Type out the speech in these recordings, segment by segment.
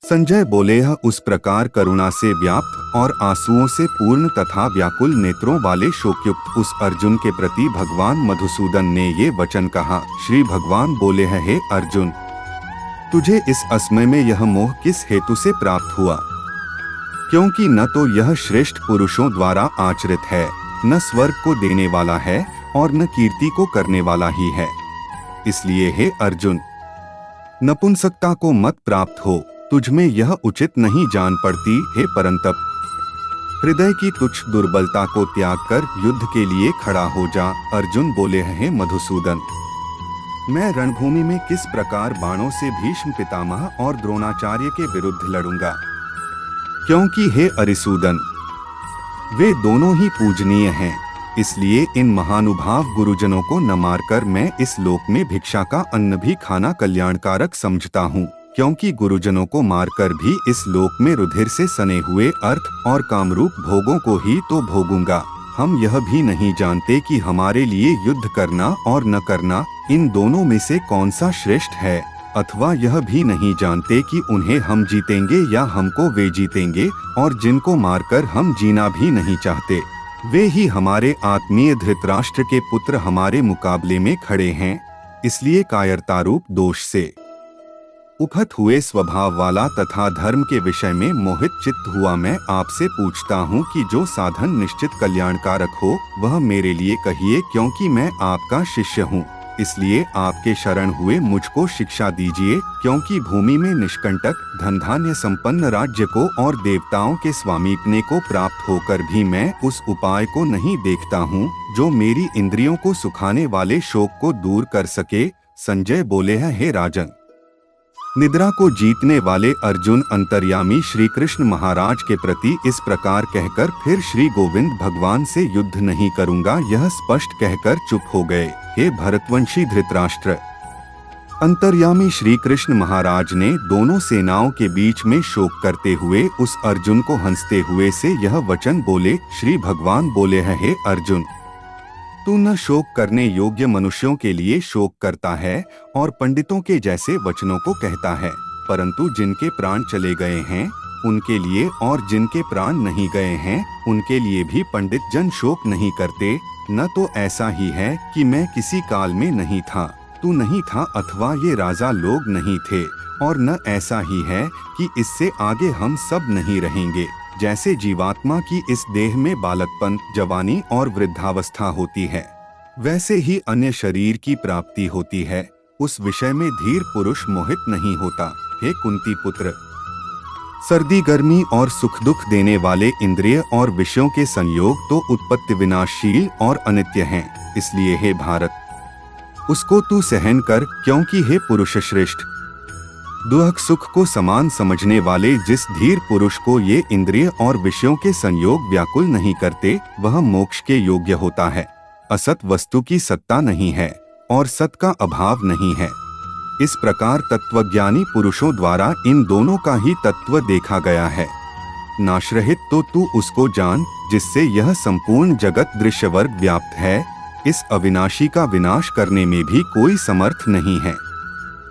संजय बोले, यह उस प्रकार करुणा से व्याप्त और आंसुओं से पूर्ण तथा व्याकुल नेत्रों वाले शोकयुक्त उस अर्जुन के प्रति भगवान मधुसूदन ने ये वचन कहा। श्री भगवान बोले, हे अर्जुन, तुझे इस असमय में यह मोह किस हेतु से प्राप्त हुआ? क्योंकि न तो यह श्रेष्ठ पुरुषों द्वारा आचरित है, न स्वर्ग को देने वाला है और न कीर्ति को करने वाला ही है। इसलिए हे अर्जुन, नपुंसकता को मत प्राप्त हो, तुझमें यह उचित नहीं जान पड़ती। हे परंतप, हृदय की तुच्छ दुर्बलता को त्याग कर युद्ध के लिए खड़ा हो जा। अर्जुन बोले, हे मधुसूदन, मैं रणभूमि में किस प्रकार बाणों से भीष्म पितामह और द्रोणाचार्य के विरुद्ध लड़ूंगा? क्योंकि हे अरिसूदन, वे दोनों ही पूजनीय हैं, इसलिए इन महानुभाव गुरुजनों को न मारकर मैं इस लोक में भिक्षा का अन्न भी खाना कल्याणकारक समझता हूँ। क्योंकि गुरुजनों को मारकर भी इस लोक में रुधिर से सने हुए अर्थ और कामरूप भोगों को ही तो भोगूंगा। हम यह भी नहीं जानते कि हमारे लिए युद्ध करना और न करना, इन दोनों में से कौन सा श्रेष्ठ है, अथवा यह भी नहीं जानते कि उन्हें हम जीतेंगे या हमको वे जीतेंगे, और जिनको मारकर हम जीना भी नहीं चाहते, वे ही हमारे आत्मीय धृतराष्ट्र के पुत्र हमारे मुकाबले में खड़े हैं। इसलिए कायरतारूप दोष से उपहत हुए स्वभाव वाला तथा धर्म के विषय में मोहित चित्त हुआ मैं आपसे पूछता हूँ कि जो साधन निश्चित कल्याणकारक हो वह मेरे लिए कहिए, क्योंकि मैं आपका शिष्य हूँ। इसलिए आपके शरण हुए मुझको शिक्षा दीजिए, क्योंकि भूमि में निष्कंटक धन धान्य संपन्न राज्य को और देवताओं के स्वामीपने को प्राप्त होकर भी मैं उस उपाय को नहीं देखता हूँ जो मेरी इंद्रियों को सुखाने वाले शोक को दूर कर सके। संजय बोले, हे राजन, निद्रा को जीतने वाले अर्जुन अंतर्यामी श्री कृष्ण महाराज के प्रति इस प्रकार कहकर फिर श्री गोविंद भगवान से युद्ध नहीं करूंगा यह स्पष्ट कहकर चुप हो गए। हे भरतवंशी धृतराष्ट्र, अंतर्यामी श्री कृष्ण महाराज ने दोनों सेनाओं के बीच में शोक करते हुए उस अर्जुन को हंसते हुए से यह वचन बोले। श्री भगवान बोले, हे अर्जुन, तू न शोक करने योग्य मनुष्यों के लिए शोक करता है और पंडितों के जैसे वचनों को कहता है, परंतु जिनके प्राण चले गए हैं उनके लिए और जिनके प्राण नहीं गए हैं उनके लिए भी पंडित जन शोक नहीं करते। न तो ऐसा ही है कि मैं किसी काल में नहीं था, तू नहीं था, अथवा ये राजा लोग नहीं थे, और न ऐसा ही है कि इससे आगे हम सब नहीं रहेंगे। जैसे जीवात्मा की इस देह में बालकपन, जवानी और वृद्धावस्था होती है, वैसे ही अन्य शरीर की प्राप्ति होती है। उस विषय में धीर पुरुष मोहित नहीं होता। हे कुंती पुत्र, सर्दी गर्मी और सुख दुख देने वाले इंद्रिय और विषयों के संयोग तो उत्पत्ति विनाशशील और अनित्य हैं। इसलिए हे भारत, उसको तू सहन कर, क्योंकि हे पुरुष श्रेष्ठ, दुख सुख को समान समझने वाले जिस धीर पुरुष को ये इंद्रिय और विषयों के संयोग व्याकुल नहीं करते वह मोक्ष के योग्य होता है। असत वस्तु की सत्ता नहीं है और सत का अभाव नहीं है। इस प्रकार तत्वज्ञानी पुरुषों द्वारा इन दोनों का ही तत्व देखा गया है। नाशरहित तो तू उसको जान जिससे यह संपूर्ण जगत दृश्य वर्ग व्याप्त है। इस अविनाशी का विनाश करने में भी कोई समर्थ नहीं है।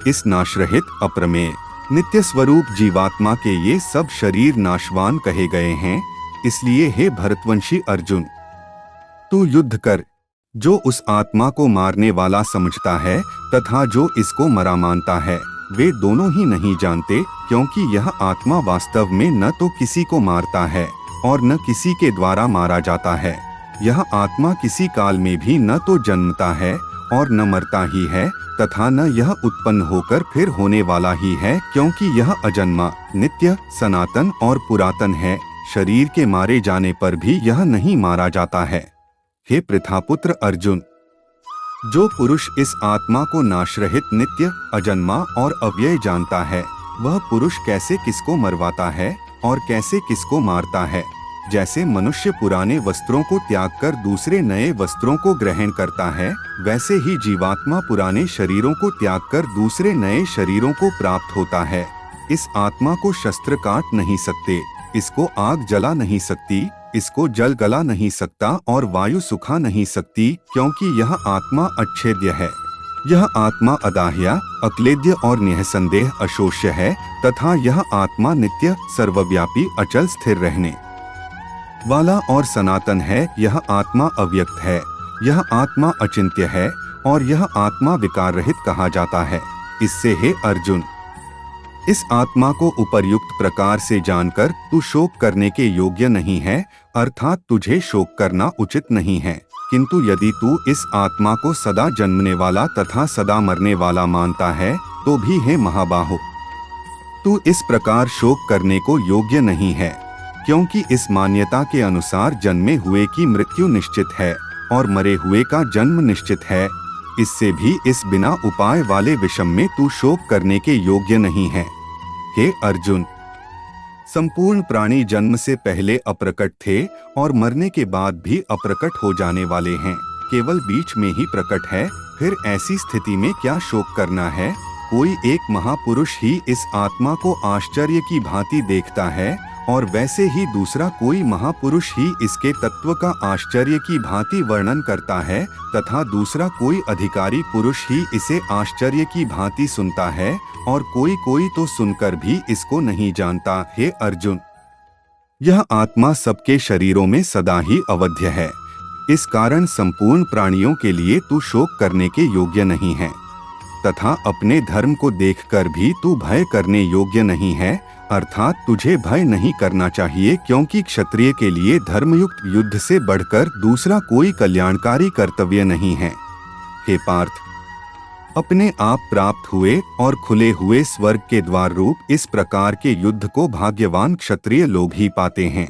इस नाशरहित अप्रमेय नित्य स्वरूप जीवात्मा के ये सब शरीर नाशवान कहे गए हैं। इसलिए हे भरतवंशी अर्जुन, तू युद्ध कर। जो उस आत्मा को मारने वाला समझता है तथा जो इसको मरा मानता है, वे दोनों ही नहीं जानते, क्योंकि यह आत्मा वास्तव में न तो किसी को मारता है और न किसी के द्वारा मारा जाता है। यह आत्मा किसी काल में भी न तो जन्मता है और न मरता ही है, तथा न यह उत्पन्न होकर फिर होने वाला ही है, क्योंकि यह अजन्मा, नित्य, सनातन और पुरातन है। शरीर के मारे जाने पर भी यह नहीं मारा जाता है। हे पृथापुत्र अर्जुन, जो पुरुष इस आत्मा को नाशरहित, नित्य, अजन्मा और अव्यय जानता है, वह पुरुष कैसे किसको मरवाता है और कैसे किसको मारता है। जैसे मनुष्य पुराने वस्त्रों को त्याग कर दूसरे नए वस्त्रों को ग्रहण करता है, वैसे ही जीवात्मा पुराने शरीरों को त्याग कर दूसरे नए शरीरों को प्राप्त होता है। इस आत्मा को शस्त्र काट नहीं सकते, इसको आग जला नहीं सकती, इसको जल गला नहीं सकता और वायु सुखा नहीं सकती, क्योंकि यह आत्मा अच्छेद्य है। यह आत्मा अदाह्य, अक्लेद्य और निःसंदेह अशोष्य है तथा यह आत्मा नित्य, सर्वव्यापी, अचल स्थिर रहने वाला और सनातन है। यह आत्मा अव्यक्त है, यह आत्मा अचिंत्य है और यह आत्मा विकार रहित कहा जाता है। इससे हे अर्जुन, इस आत्मा को उपर्युक्त प्रकार से जानकर तू शोक करने के योग्य नहीं है, अर्थात तुझे शोक करना उचित नहीं है। किंतु यदि तू इस आत्मा को सदा जन्मने वाला तथा सदा मरने वाला मानता है तो भी हे महाबाहो, तू इस प्रकार शोक करने को योग्य नहीं है, क्योंकि इस मान्यता के अनुसार जन्मे हुए की मृत्यु निश्चित है और मरे हुए का जन्म निश्चित है। इससे भी इस बिना उपाय वाले विषम में तू शोक करने के योग्य नहीं है। हे अर्जुन, संपूर्ण प्राणी जन्म से पहले अप्रकट थे और मरने के बाद भी अप्रकट हो जाने वाले हैं, केवल बीच में ही प्रकट है। फिर ऐसी स्थिति में क्या शोक करना है? कोई एक महापुरुष ही इस आत्मा को आश्चर्य की भांति देखता है और वैसे ही दूसरा कोई महापुरुष ही इसके तत्व का आश्चर्य की भांति वर्णन करता है तथा दूसरा कोई अधिकारी पुरुष ही इसे आश्चर्य की भांति सुनता है और कोई तो सुनकर भी इसको नहीं जानता। हे अर्जुन, यह आत्मा सबके शरीरों में सदा ही अवध्य है। इस कारण संपूर्ण प्राणियों के लिए तू शोक करने के योग्य नहीं है तथा अपने धर्म को देखकर भी तू भय करने योग्य नहीं है, अर्थात तुझे भय नहीं करना चाहिए, क्योंकि क्षत्रिय के लिए धर्मयुक्त युद्ध से बढ़कर दूसरा कोई कल्याणकारी कर्तव्य नहीं है। हे पार्थ, अपने आप प्राप्त हुए और खुले हुए स्वर्ग के द्वार रूप इस प्रकार के युद्ध को भाग्यवान क्षत्रिय लोग ही पाते हैं।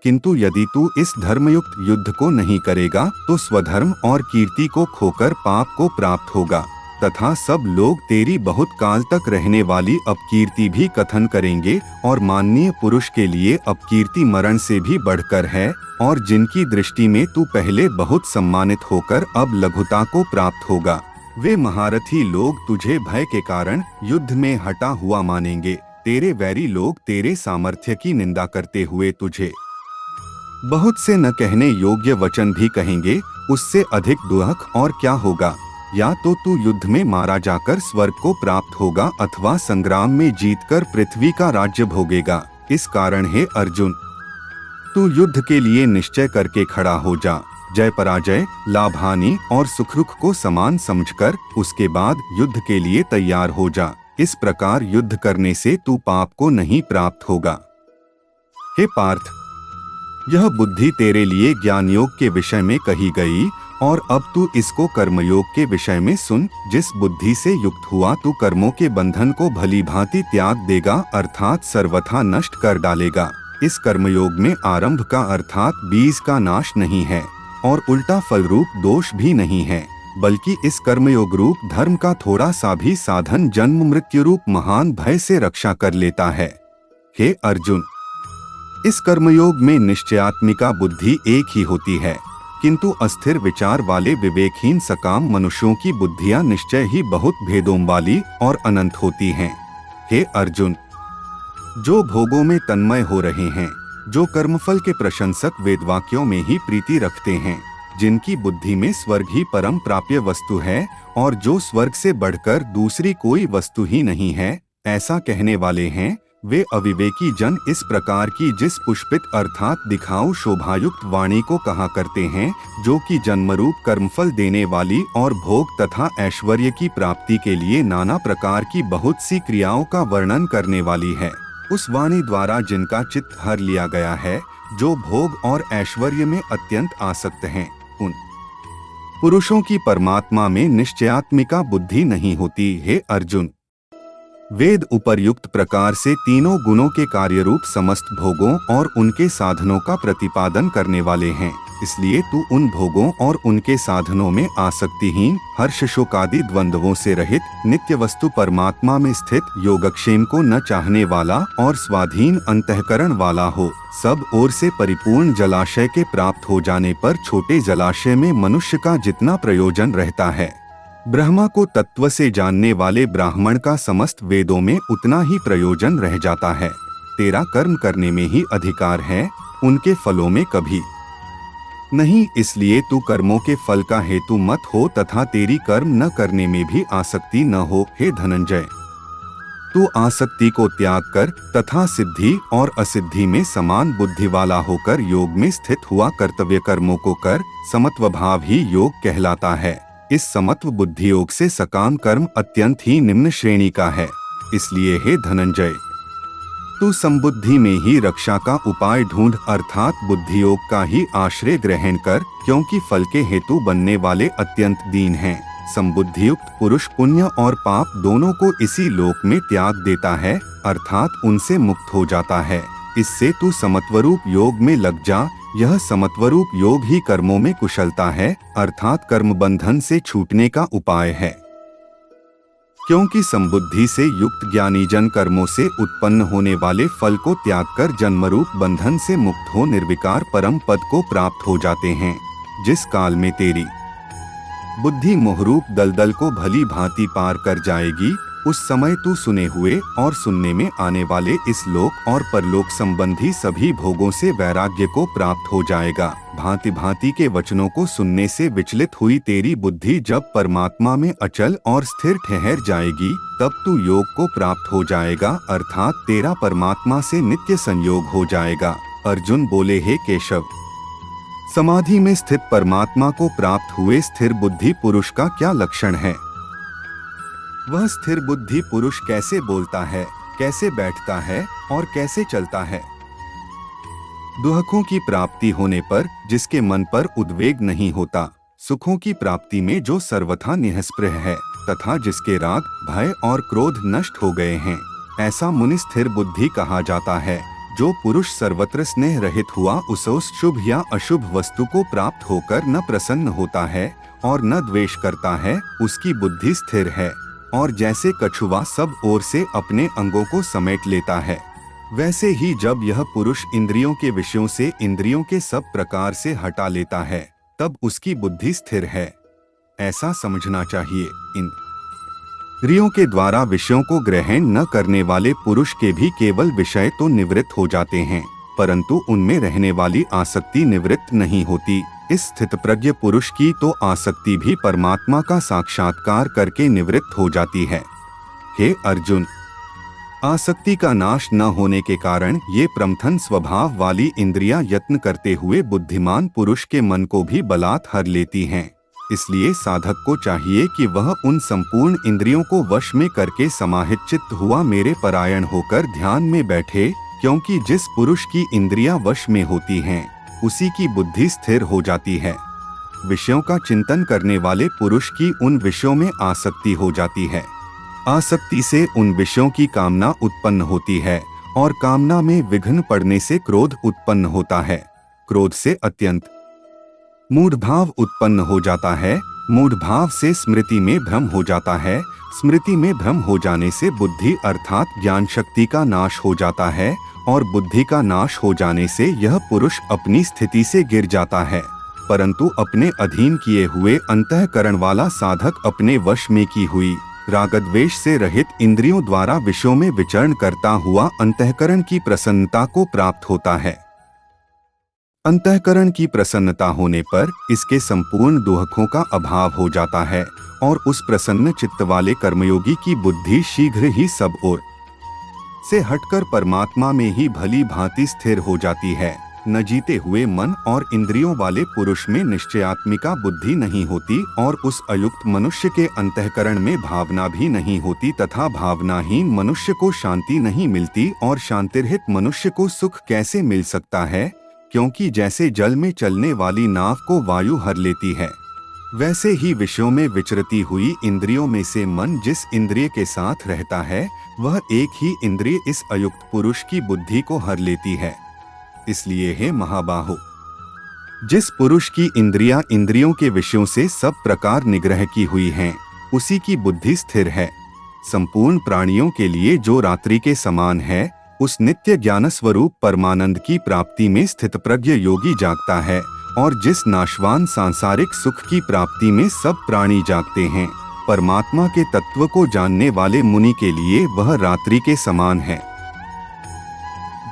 किंतु यदि तू इस धर्मयुक्त युद्ध को नहीं करेगा तो स्वधर्म और कीर्ति को खोकर पाप को प्राप्त होगा तथा सब लोग तेरी बहुत काल तक रहने वाली अपकीर्ति भी कथन करेंगे और माननीय पुरुष के लिए अपकीर्ति मरण से भी बढ़कर है और जिनकी दृष्टि में तू पहले बहुत सम्मानित होकर अब लघुता को प्राप्त होगा, वे महारथी लोग तुझे भय के कारण युद्ध में हटा हुआ मानेंगे। तेरे वैरी लोग तेरे सामर्थ्य की निंदा करते हुए तुझे बहुत से न कहने योग्य वचन भी कहेंगे। उससे अधिक दुख और क्या होगा? या तो तू युद्ध में मारा जाकर स्वर्ग को प्राप्त होगा अथवा संग्राम में जीतकर पृथ्वी का राज्य भोगेगा। इस कारण हे अर्जुन, तू युद्ध के लिए निश्चय करके खड़ा हो जा। जय पराजय, लाभ हानि और सुख दुख को समान समझकर उसके बाद युद्ध के लिए तैयार हो जा। इस प्रकार युद्ध करने से तू पाप को नहीं प्राप्त होगा। हे पार्थ, यह बुद्धि तेरे लिए ज्ञान योग के विषय में कही गई और अब तू इसको कर्मयोग के विषय में सुन। जिस बुद्धि से युक्त हुआ तू कर्मों के बंधन को भली भांति त्याग देगा, अर्थात सर्वथा नष्ट कर डालेगा। इस कर्मयोग में आरंभ का अर्थात बीज का नाश नहीं है और उल्टा फल रूप दोष भी नहीं है, बल्कि इस कर्मयोग रूप धर्म का थोड़ा सा भी साधन जन्म मृत्यु रूप महान भय से रक्षा कर लेता है। हे अर्जुन, इस कर्मयोग में निश्चयात्मिका बुद्धि एक ही होती है, किंतु अस्थिर विचार वाले विवेकहीन सकाम मनुष्यों की बुद्धियां निश्चय ही बहुत भेदों वाली और अनंत होती हैं। हे अर्जुन, जो भोगों में तन्मय हो रहे हैं, जो कर्मफल के प्रशंसक वेदवाक्यों में ही प्रीति रखते हैं, जिनकी बुद्धि में स्वर्ग ही परम प्राप्य वस्तु है और जो स्वर्ग से बढ़कर दूसरी कोई वस्तु ही नहीं है, ऐसा कहने वाले हैं, वे अविवेकी जन इस प्रकार की जिस पुष्पित अर्थात दिखाऊ शोभायुक्त वाणी को कहा करते हैं, जो कि जन्मरूप कर्मफल देने वाली और भोग तथा ऐश्वर्य की प्राप्ति के लिए नाना प्रकार की बहुत सी क्रियाओं का वर्णन करने वाली है। उस वाणी द्वारा जिनका चित्त हर लिया गया है, जो भोग और ऐश्वर्य में अत्यंत आसक्त हैं, उन पुरुषों की परमात्मा में निश्चयात्मिका बुद्धि नहीं होती। हे अर्जुन, वेद उपर्युक्त प्रकार से तीनों गुणों के कार्य रूप समस्त भोगों और उनके साधनों का प्रतिपादन करने वाले हैं। इसलिए तू उन भोगों और उनके साधनों में आसक्तिहीन, हर्ष शोकादि द्वंद्वों से रहित, नित्य वस्तु परमात्मा में स्थित, योगक्षेम को न चाहने वाला और स्वाधीन अंतःकरण वाला हो। सब ओर से परिपूर्ण जलाशय के प्राप्त हो जाने पर छोटे जलाशय में मनुष्य का जितना प्रयोजन रहता है, ब्रह्मा को तत्व से जानने वाले ब्राह्मण का समस्त वेदों में उतना ही प्रयोजन रह जाता है। तेरा कर्म करने में ही अधिकार है, उनके फलों में कभी नहीं, इसलिए तू कर्मों के फल का हेतु मत हो तथा तेरी कर्म न करने में भी आसक्ति न हो। हे धनंजय, तू आसक्ति को त्याग कर तथा सिद्धि और असिद्धि में समान बुद्धि वाला होकर योग में स्थित हुआ कर्तव्य कर्मों को कर। समत्व भाव ही योग कहलाता है। इस समत्व बुद्धि योग से सकाम कर्म अत्यंत ही निम्न श्रेणी का है। इसलिए हे धनंजय, तू समबुद्धि में ही रक्षा का उपाय ढूंढ, अर्थात बुद्धि योग का ही आश्रय ग्रहण कर, क्योंकि फल के हेतु बनने वाले अत्यंत दीन हैं। समबुद्धियुक्त पुरुष पुण्य और पाप दोनों को इसी लोक में त्याग देता है, अर्थात उनसे मुक्त हो जाता है। इससे तू समत्वरूप योग में लग जा। यह समत्वरूप योग ही कर्मों में कुशलता है, अर्थात कर्म बंधन से छूटने का उपाय है। क्योंकि समबुद्धि से युक्त ज्ञानी जन कर्मों से उत्पन्न होने वाले फल को त्याग कर जन्मरूप बंधन से मुक्त हो निर्विकार परम पद को प्राप्त हो जाते हैं। जिस काल में तेरी बुद्धि मोहरूप दलदल को भली भांति पार कर जाएगी, उस समय तू सुने हुए और सुनने में आने वाले इस लोक और परलोक संबंधी सभी भोगों से वैराग्य को प्राप्त हो जाएगा। भांति भांति के वचनों को सुनने से विचलित हुई तेरी बुद्धि जब परमात्मा में अचल और स्थिर ठहर जाएगी, तब तू योग को प्राप्त हो जाएगा, अर्थात तेरा परमात्मा से नित्य संयोग हो जाएगा। अर्जुन बोले, हे केशव, समाधि में स्थित परमात्मा को प्राप्त हुए स्थिर बुद्धि पुरुष का क्या लक्षण है? वह स्थिर बुद्धि पुरुष कैसे बोलता है, कैसे बैठता है और कैसे चलता है? दुखों की प्राप्ति होने पर जिसके मन पर उद्वेग नहीं होता, सुखों की प्राप्ति में जो सर्वथा निःस्पृह है तथा जिसके राग, भय और क्रोध नष्ट हो गए हैं, ऐसा मुनि स्थिर बुद्धि कहा जाता है। जो पुरुष सर्वत्र स्नेह रहित हुआ उसे शुभ या अशुभ वस्तु को प्राप्त होकर न प्रसन्न होता है और न द्वेष करता है, उसकी बुद्धि स्थिर है। और जैसे कछुआ सब ओर से अपने अंगों को समेट लेता है, वैसे ही जब यह पुरुष इंद्रियों के विषयों से इंद्रियों के सब प्रकार से हटा लेता है, तब उसकी बुद्धि स्थिर है, ऐसा समझना चाहिए। इंद्रियों के द्वारा विषयों को ग्रहण न करने वाले पुरुष के भी केवल विषय तो निवृत्त हो जाते हैं, परंतु उनमें रहने वाली आसक्ति निवृत्त नहीं होती। इस स्थितप्रज्ञ पुरुष की तो आसक्ति भी परमात्मा का साक्षात्कार करके निवृत्त हो जाती है। हे अर्जुन, आसक्ति का नाश न होने के कारण ये प्रमथन स्वभाव वाली इंद्रियां यत्न करते हुए बुद्धिमान पुरुष के मन को भी बलात् हर लेती हैं। इसलिए साधक को चाहिए कि वह उन संपूर्ण इंद्रियों को वश में करके समाहित चित्त हुआ मेरे परायण होकर ध्यान में बैठे, क्योंकि जिस पुरुष की इंद्रियां वश में होती हैं, उसी की बुद्धि स्थिर हो जाती है। विषयों का चिंतन करने वाले पुरुष की उन विषयों में आसक्ति हो जाती है। आसक्ति से उन विषयों की कामना उत्पन्न होती है और कामना में विघ्न पड़ने से क्रोध उत्पन्न होता है। क्रोध से अत्यंत मूढ़ भाव उत्पन्न हो जाता है। मूढ़ भाव से स्मृति में भ्रम हो जाता है। स्मृति में भ्रम हो जाने से बुद्धि अर्थात ज्ञान शक्ति का नाश हो जाता है और बुद्धि का नाश हो जाने से यह पुरुष अपनी स्थिति से गिर जाता है। परंतु अपने अधीन किए हुए अंतःकरण वाला साधक अपने वश में की हुई रागद्वेष से रहित इंद्रियों द्वारा विषयों में विचरण करता हुआ अंतःकरण की प्रसन्नता को प्राप्त होता है। अंतःकरण की प्रसन्नता होने पर इसके संपूर्ण दुखों का अभाव हो जाता है और उस प्रसन्न चित्त वाले कर्मयोगी की बुद्धि शीघ्र ही सब ओर से हटकर परमात्मा में ही भली भांति स्थिर हो जाती है। न जीते हुए मन और इंद्रियों वाले पुरुष में निश्चयात्मिका बुद्धि नहीं होती और उस अयुक्त मनुष्य के अंतःकरण में भावना भी नहीं होती तथा भावनाहीन मनुष्य को शांति नहीं मिलती। और शांतिरहित मनुष्य को सुख कैसे मिल सकता है? क्योंकि जैसे जल में चलने वाली नाव को वायु हर लेती है, वैसे ही विषयों में विचरती हुई इंद्रियों में से मन जिस इंद्रिय के साथ रहता है, वह एक ही इंद्रिय इस अयुक्त पुरुष की बुद्धि को हर लेती है। इसलिए हे महाबाहो, जिस पुरुष की इंद्रियां इंद्रियों के विषयों से सब प्रकार निग्रह की हुई हैं, उसी की बुद्धि स्थिर है। संपूर्ण प्राणियों के लिए जो रात्रि के समान है, उस नित्य ज्ञान स्वरूप परमानंद की प्राप्ति में स्थितप्रज्ञ योगी जागता है। और जिस नाशवान सांसारिक सुख की प्राप्ति में सब प्राणी जागते हैं, परमात्मा के तत्व को जानने वाले मुनि के लिए वह रात्रि के समान है।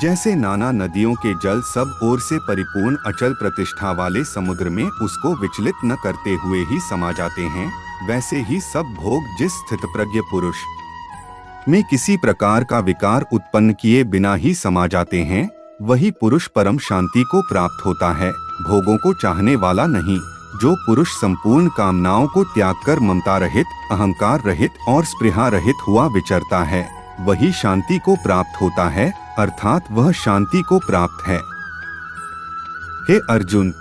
जैसे नाना नदियों के जल सब ओर से परिपूर्ण अचल प्रतिष्ठा वाले समुद्र में उसको विचलित न करते हुए ही समा जाते हैं, वैसे ही सब भोग जिस स्थितप्रज्ञ पुरुष में किसी प्रकार का विकार उत्पन्न किए बिना ही समा जाते हैं, वही पुरुष परम शांति को प्राप्त होता है। भोगों को चाहने वाला नहीं, जो पुरुष संपूर्ण कामनाओं को त्याग कर ममता रहित, अहंकार रहित और स्पृहा रहित हुआ विचरता है, वही शांति को प्राप्त होता है, अर्थात वह शांति को प्राप्त है। हे अर्जुन,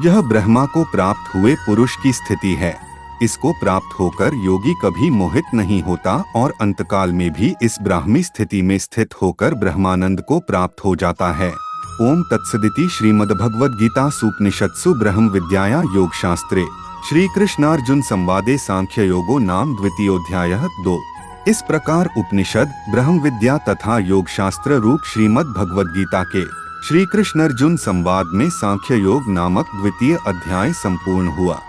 यह ब्रह्मा को प्राप्त हुए पुरुष की स्थिति है। इसको प्राप्त होकर योगी कभी मोहित नहीं होता और अंतकाल में भी इस ब्राह्मी स्थिति में स्थित होकर ब्रह्मानंद को प्राप्त हो जाता है। ओम तत्सदिति श्रीमद्भगवद्गीतासूपनिषत्सु ब्रह्म विद्याया योग शास्त्रे श्री कृष्णार्जुन संवादे सांख्य योगो नाम द्वितीयोध्यायः 2। इस प्रकार उपनिषद, ब्रह्म विद्या तथा योग शास्त्र रूप श्रीमद् भगवद गीता के श्री कृष्ण अर्जुन संवाद में सांख्य योग नामक द्वितीय अध्याय संपूर्ण हुआ।